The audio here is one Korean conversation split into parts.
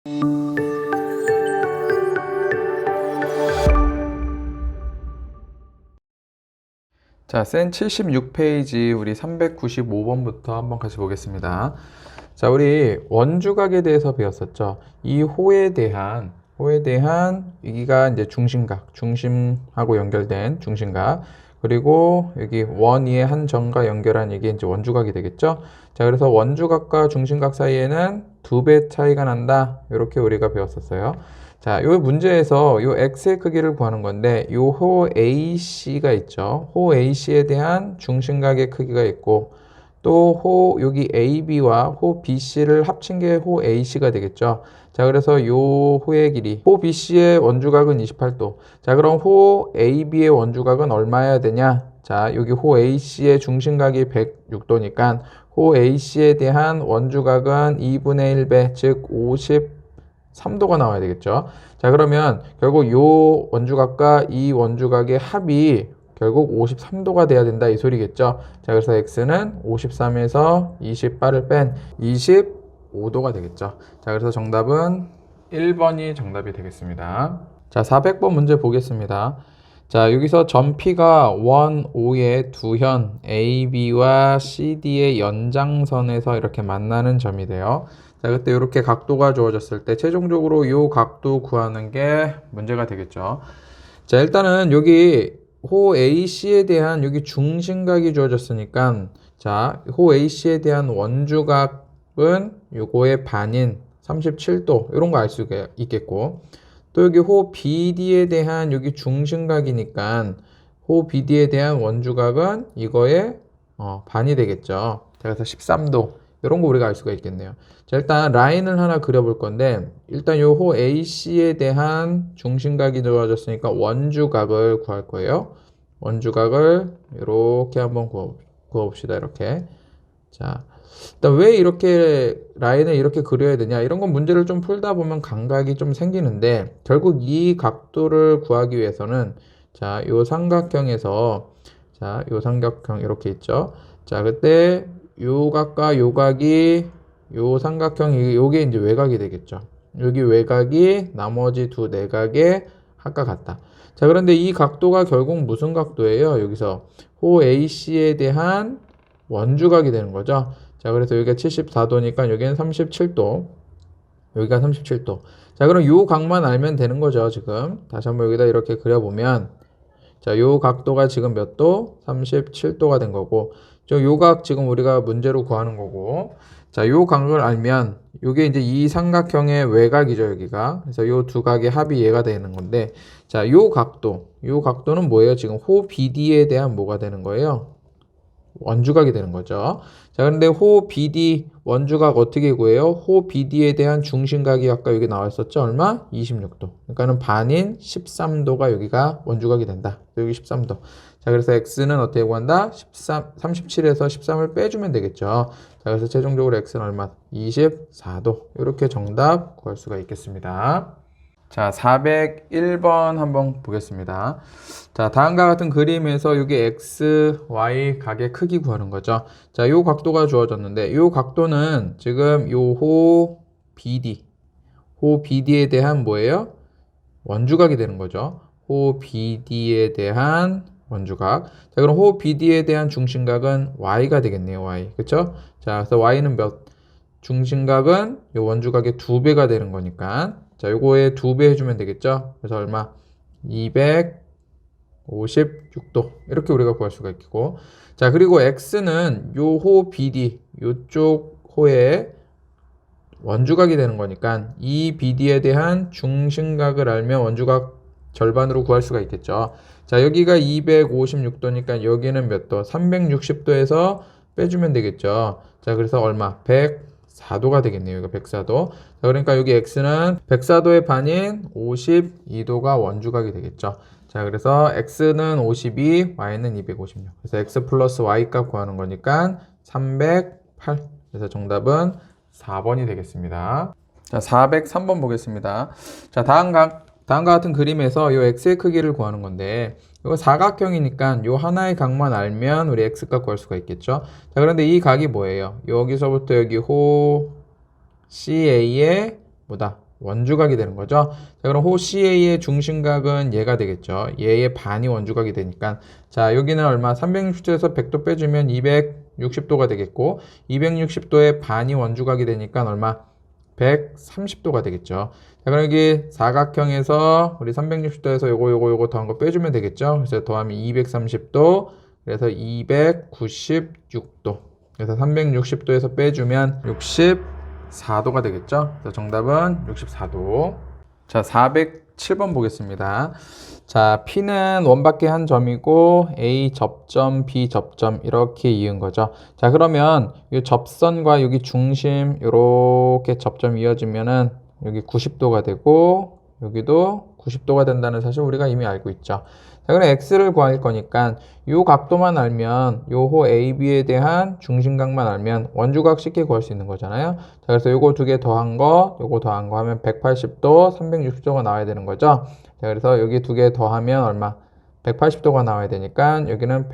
자, 센 76페이지 우리 395번부터 한번 같이 보겠습니다. 자, 우리 원주각에 대해서 배웠었죠. 이 호에 대한 여기가 이제 중심각, 중심하고 연결된 중심각. 그리고 여기 원위의 한 점과 연결한 이게 이제 원주각이 되겠죠. 자, 그래서 원주각과 중심각 사이에는 2배 차이가 난다. 이렇게 우리가 배웠었어요. 자, 이 문제에서 이 x의 크기를 구하는 건데, 이 호 AC가 있죠. 호 AC에 대한 중심각의 크기가 있고, 또 호 여기 AB와 호 BC를 합친 게 호 AC가 되겠죠. 자, 그래서 이 호의 길이, 호 BC의 원주각은 28도. 자, 그럼 호 AB의 원주각은 얼마여야 되냐? 자, 여기 호 AC의 중심각이 106도니까 호 AC에 대한 원주각은 2분의 1배, 즉 53도가 나와야 되겠죠. 자, 그러면 결국 이 원주각과 이 원주각의 합이 결국 53도가 돼야 된다 이 소리겠죠. 자, 그래서 x는 53에서 28을 뺀 25도가 되겠죠. 자, 그래서 정답은 1번이 정답이 되겠습니다. 자, 400번 문제 보겠습니다. 자, 여기서 점 P가 원 O의 두 현 AB와 CD의 연장선에서 이렇게 만나는 점이 돼요. 자, 그때 이렇게 각도가 주어졌을 때 최종적으로 이 각도 구하는 게 문제가 되겠죠. 자, 일단은 여기 호 AC에 대한 여기 중심각이 주어졌으니까, 자, 호 AC에 대한 원주각은 요거의 반인 37도 이런 거 알 수가 있겠고, 또 여기 호 BD에 대한 여기 중심각이니까 호 BD에 대한 원주각은 이거의 반이 되겠죠. 자, 그래서 13도 이런 거 우리가 알 수가 있겠네요. 자, 일단 라인을 하나 그려볼 건데, 일단 요 호 AC에 대한 중심각이 주어졌으니까 원주각을 구할 거예요. 원주각을 이렇게 한번 구워봅시다. 이렇게. 자, 일단 왜 이렇게 라인을 이렇게 그려야 되냐, 이런 건 문제를 좀 풀다 보면 감각이 좀 생기는데, 결국 이 각도를 구하기 위해서는, 자, 요 삼각형에서, 자, 요 삼각형 이렇게 있죠. 자, 그때 요 각과 요 각이 요 삼각형이 요게 이제 외곽이 되겠죠. 여기 외곽이 나머지 두 내각의 합과 같다. 자, 그런데 이 각도가 결국 무슨 각도예요? 여기서 호 AC에 대한 원주각이 되는 거죠. 자, 그래서 여기가 74도니까 여기는 37도. 여기가 37도. 자, 그럼 요 각만 알면 되는 거죠, 지금. 다시 한번 여기다 이렇게 그려보면, 자, 요 각도가 지금 몇 도? 37도가 된 거고, 요 각 지금 우리가 문제로 구하는 거고, 자, 요 각을 알면, 요게 이제 이 삼각형의 외곽이죠, 여기가. 그래서 요 두 각의 합이 얘가 되는 건데, 자, 요 각도는 뭐예요? 지금 호 BD에 대한 뭐가 되는 거예요? 원주각이 되는 거죠. 자, 그런데 호 BD 원주각 어떻게 구해요? 호 BD에 대한 중심각이 아까 여기 나왔었죠? 얼마? 26도. 그러니까는 반인 13도가 여기가 원주각이 된다. 여기 13도. 자, 그래서 x는 어떻게 구한다? 37에서 13을 빼주면 되겠죠. 자, 그래서 최종적으로 x는 얼마? 24도. 이렇게 정답 구할 수가 있겠습니다. 자, 401번 한번 보겠습니다. 자, 다음과 같은 그림에서 여기 x, y 각의 크기 구하는 거죠. 자, 요 각도가 주어졌는데, 요 각도는 지금 요 호 BD에 대한 뭐예요? 원주각이 되는 거죠. 호 BD에 대한 원주각. 자, 그럼 호 BD에 대한 중심각은 y가 되겠네요, y. 그쵸? 자, 그래서 y는 몇? 중심각은 요 원주각의 2배가 되는 거니까. 자, 요거에 2배 해주면 되겠죠? 그래서 얼마? 256도. 이렇게 우리가 구할 수가 있고. 자, 그리고 x는 요 호 BD, 요쪽 호의 원주각이 되는 거니까 이 BD에 대한 중심각을 알면 원주각 절반으로 구할 수가 있겠죠. 자, 여기가 256도니까 여기는 몇 도? 360도에서 빼주면 되겠죠. 자, 그래서 얼마? 104도가 되겠네요. 이거 104도. 자, 그러니까 여기 x는 104도의 반인 52도가 원주각이 되겠죠. 자, 그래서 x는 52, y는 256. 그래서 x 플러스 y 값 구하는 거니까 308. 그래서 정답은 4번이 되겠습니다. 자, 403번 보겠습니다. 자, 다음과 같은 그림에서 이 x의 크기를 구하는 건데, 이거 사각형이니까 요 하나의 각만 알면 우리 x값 구할 수가 있겠죠. 자, 그런데 이 각이 뭐예요? 여기서부터 여기 호 CA의 뭐다? 원주각이 되는 거죠. 자, 그럼 호 CA의 중심각은 얘가 되겠죠. 얘의 반이 원주각이 되니까. 자, 여기는 얼마? 360도에서 100도 빼주면 260도가 되겠고, 260도의 반이 원주각이 되니까 얼마? 130도가 되겠죠. 자, 그럼 여기 사각형에서 우리 360도에서 요거 더한 거 빼주면 되겠죠. 그래서 더하면 230도, 그래서 296도. 그래서 360도에서 빼주면 64도가 되겠죠. 그래서 정답은 64도. 자, 407번 보겠습니다. 자, P는 원밖에 한 점이고 A 접점, B 접점 이렇게 이은 거죠. 자, 그러면 이 접선과 여기 중심 이렇게 접점이 이어지면은 여기 90도가 되고 여기도 90도가 된다는 사실 우리가 이미 알고 있죠. 자, 그럼 X를 구할 거니까 이 각도만 알면 요 호 AB에 대한 중심각만 알면 원주각 쉽게 구할 수 있는 거잖아요. 자, 그래서 요거 두 개 더한 거, 요거 더한 거 하면 180도, 360도가 나와야 되는 거죠. 자, 그래서 여기 두 개 더하면 얼마? 180도가 나와야 되니까 여기는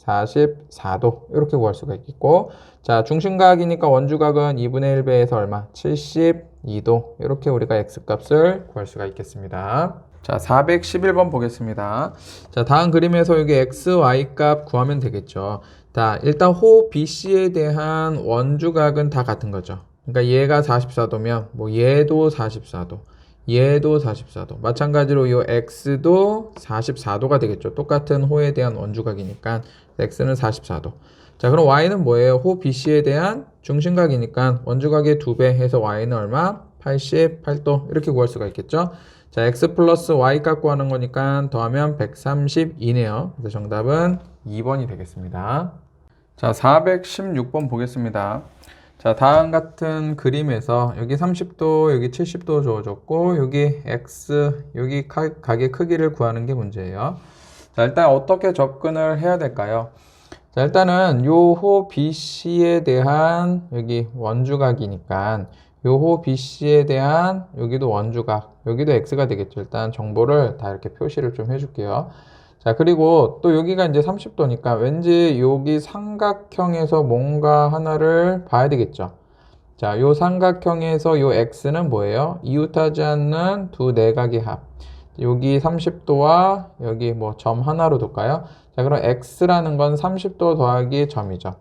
144도 이렇게 구할 수가 있겠고, 자, 중심각이니까 원주각은 2분의 1배에서 얼마? 72도 이렇게 우리가 X값을 구할 수가 있겠습니다. 자, 411번 보겠습니다. 자, 다음 그림에서 여기 x, y 값 구하면 되겠죠. 자, 일단 호 BC에 대한 원주각은 다 같은 거죠. 그러니까 얘가 44도면 뭐 얘도 44도, 얘도 44도. 마찬가지로 요 x도 44도가 되겠죠. 똑같은 호에 대한 원주각이니까 x는 44도. 자, 그럼 y는 뭐예요? 호 BC에 대한 중심각이니까 원주각의 2배 해서 y는 얼마? 88도 이렇게 구할 수가 있겠죠. 자, x 플러스 y 값 구하는 거니까 더하면 132네요. 그래서 정답은 2번이 되겠습니다. 자, 416번 보겠습니다. 자, 다음 같은 그림에서 여기 30도, 여기 70도 주어졌고 여기 x, 여기 각의 크기를 구하는 게 문제예요. 자, 일단 어떻게 접근을 해야 될까요? 자, 일단은 요 호 BC에 대한 여기 원주각이니까 요호 BC에 대한 여기도 원주각, 여기도 X가 되겠죠. 일단 정보를 다 이렇게 표시를 좀 해줄게요. 자, 그리고 또 여기가 이제 30도니까 왠지 여기 삼각형에서 뭔가 하나를 봐야 되겠죠. 자, 요 삼각형에서 요 X는 뭐예요? 이웃하지 않는 두 내각의 합. 여기 30도와 여기 뭐 점 하나로 둘까요? 자, 그럼 X라는 건 30도 더하기 점이죠.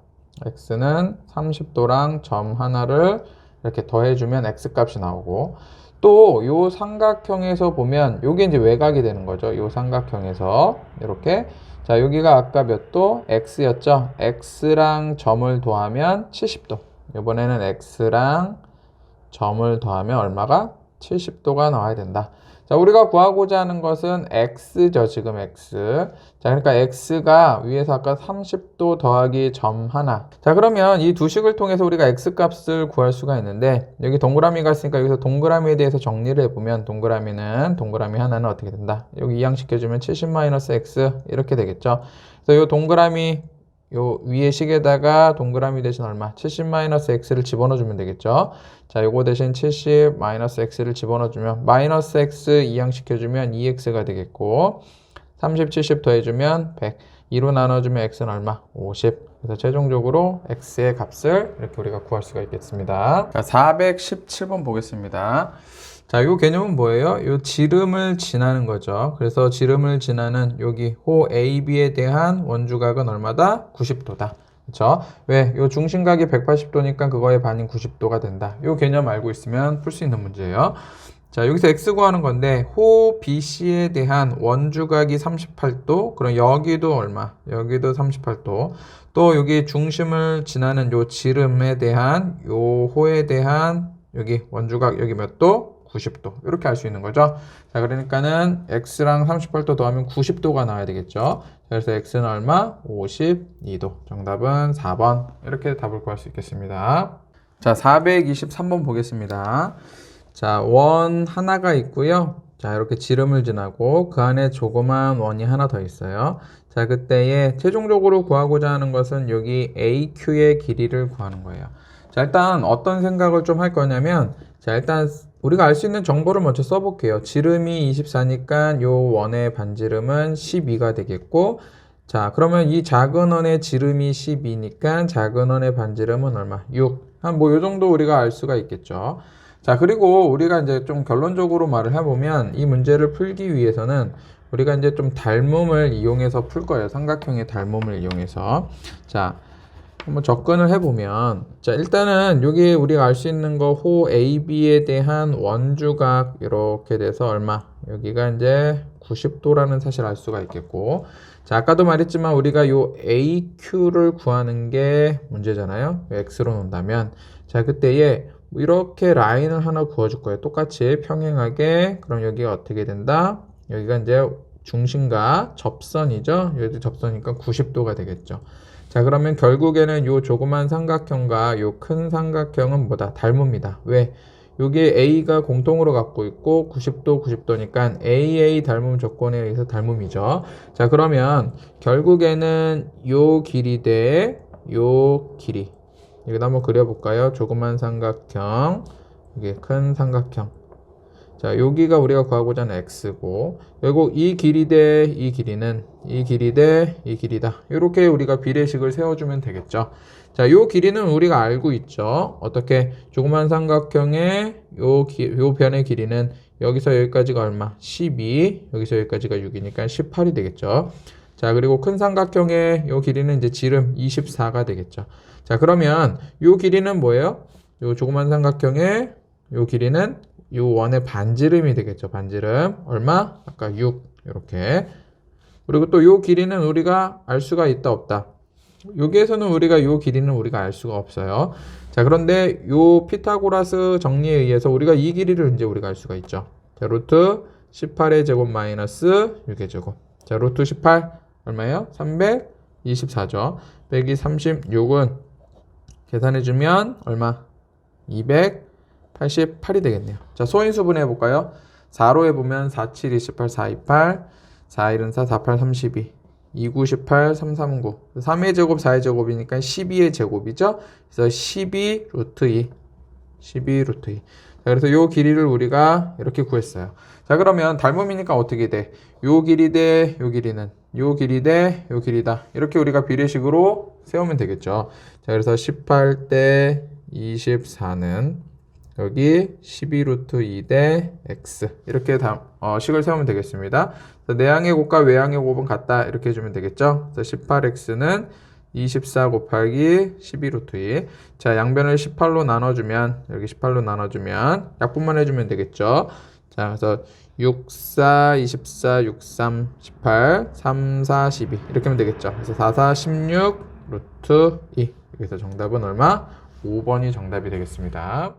X는 30도랑 점 하나를 이렇게 더해주면 X값이 나오고, 또 요 삼각형에서 보면 요게 이제 외곽이 되는 거죠. 요 삼각형에서 이렇게. 자, 여기가 아까 몇 도? X였죠. X랑 점을 더하면 70도. 이번에는 X랑 점을 더하면 얼마가? 70도가 나와야 된다. 자, 우리가 구하고자 하는 것은 X죠. 지금 X. 자, 그러니까 X가 위에서 아까 30도 더하기 점 하나. 자, 그러면 이 두 식을 통해서 우리가 X 값을 구할 수가 있는데, 여기 동그라미가 있으니까 여기서 동그라미에 대해서 정리를 해보면 동그라미 하나는 어떻게 된다? 여기 이항시켜주면 70-X 이렇게 되겠죠. 그래서 이 동그라미 요 위에 식에다가 동그라미 대신 얼마? 70-x를 집어넣어주면 되겠죠. 자, 요거 대신 70-x를 집어넣어주면 마이너스 x 이항시켜주면 2x가 되겠고, 30, 70 더해주면 100. 2로 나눠주면 x는 얼마? 50. 그래서 최종적으로 x의 값을 이렇게 우리가 구할 수가 있겠습니다. 자, 417번 보겠습니다. 자, 요 개념은 뭐예요? 요 지름을 지나는 거죠. 그래서 지름을 지나는 여기 호 AB에 대한 원주각은 얼마다? 90도다. 그쵸? 왜? 요 중심각이 180도니까 그거의 반인 90도가 된다. 요 개념 알고 있으면 풀 수 있는 문제예요. 자, 여기서 x 구하는 건데 호 BC에 대한 원주각이 38도. 그럼 여기도 얼마? 여기도 38도. 또 여기 중심을 지나는 요 지름에 대한 요 호에 대한 여기 원주각 여기 몇 도? 90도 이렇게 할 수 있는 거죠. 자, 그러니까는 x랑 38도 더하면 90도가 나와야 되겠죠. 그래서 x는 얼마? 52도. 정답은 4번. 이렇게 답을 구할 수 있겠습니다. 자, 423번 보겠습니다. 자, 원 하나가 있고요. 자, 이렇게 지름을 지나고 그 안에 조그만 원이 하나 더 있어요. 자, 그때에 최종적으로 구하고자 하는 것은 여기 AQ의 길이를 구하는 거예요. 자, 일단 어떤 생각을 좀 할 거냐면, 자, 일단 우리가 알 수 있는 정보를 먼저 써볼게요. 지름이 24니까 요 원의 반지름은 12가 되겠고, 자, 그러면 이 작은 원의 지름이 12니까 작은 원의 반지름은 얼마? 6. 한 뭐 요 정도 우리가 알 수가 있겠죠. 자, 그리고 우리가 이제 좀 결론적으로 말을 해보면 이 문제를 풀기 위해서는 우리가 이제 좀 닮음을 이용해서 풀 거예요. 삼각형의 닮음을 이용해서. 자, 한번 접근을 해보면, 자, 일단은 여기 우리가 알 수 있는 거 호 AB에 대한 원주각 이렇게 돼서 얼마? 여기가 이제 90도라는 사실을 알 수가 있겠고, 자, 아까도 말했지만 우리가 요 AQ를 구하는 게 문제잖아요. X로 놓는다면. 자, 그때에 이렇게 라인을 하나 그어줄 거예요. 똑같이 평행하게. 그럼 여기가 어떻게 된다? 여기가 이제 중심과 접선이죠. 여기 접선이니까 90도가 되겠죠. 자, 그러면 결국에는 요 조그만 삼각형과 요 큰 삼각형은 뭐다? 닮습니다. 왜? 여기 A가 공통으로 갖고 있고 90도, 90도니까 AA 닮음 조건에 의해서 닮음이죠. 자, 그러면 결국에는 요 길이 대 요 길이. 여기다 한번 그려볼까요? 조그만 삼각형, 이게 큰 삼각형. 자, 여기가 우리가 구하고자 하는 x고, 그리고 이 길이 대 이 길이는 이 길이 대 이 길이다. 이렇게 우리가 비례식을 세워주면 되겠죠. 자, 요 길이는 우리가 알고 있죠. 어떻게? 조그만 삼각형의 요 변의 길이는 여기서 여기까지가 얼마? 12, 여기서 여기까지가 6이니까 18이 되겠죠. 자, 그리고 큰 삼각형의 요 길이는 이제 지름 24가 되겠죠. 자, 그러면 요 길이는 뭐예요? 요 조그만 삼각형의 요 길이는 요 원의 반지름이 되겠죠. 반지름. 얼마? 아까 6. 이렇게. 그리고 또 요 길이는 우리가 알 수가 있다, 없다. 여기에서는 우리가 요 길이는 우리가 알 수가 없어요. 자, 그런데 요 피타고라스 정리에 의해서 우리가 이 길이를 이제 우리가 알 수가 있죠. 자, 루트 18의 제곱 마이너스 6의 제곱. 자, 루트 18 얼마예요? 324죠. 빼기 36은 계산해주면 얼마? 288이 되겠네요. 자, 소인수분 해볼까요? 4로 해보면 4, 7, 28, 4, 28, 4, 1은 4, 4, 8, 32, 2, 9, 18, 3, 3, 9. 3의 제곱, 4의 제곱이니까 12의 제곱이죠? 그래서 12 루트 2. 12 루트 2. 자, 그래서 요 길이를 우리가 이렇게 구했어요. 자, 그러면 닮음이니까 어떻게 돼? 요 길이 대 요 길이는 요 길이 대 요 길이다. 이렇게 우리가 비례식으로 세우면 되겠죠. 자, 그래서 18 대 24는 여기 12 루트 2 대 x 이렇게 식을 세우면 되겠습니다. 내항의 곱과 외항의 곱은 같다 이렇게 해주면 되겠죠. 그래서 18x는 24 곱하기 12 루트 2. 자, 양변을 18로 나눠주면 여기 18로 나눠주면 약분만 해주면 되겠죠. 자, 그래서 6, 4, 24, 6, 3, 18, 3, 4, 12 이렇게 하면 되겠죠. 그래서 4, 4, 16 루트 2. 그래서 정답은 얼마? 5번이 정답이 되겠습니다.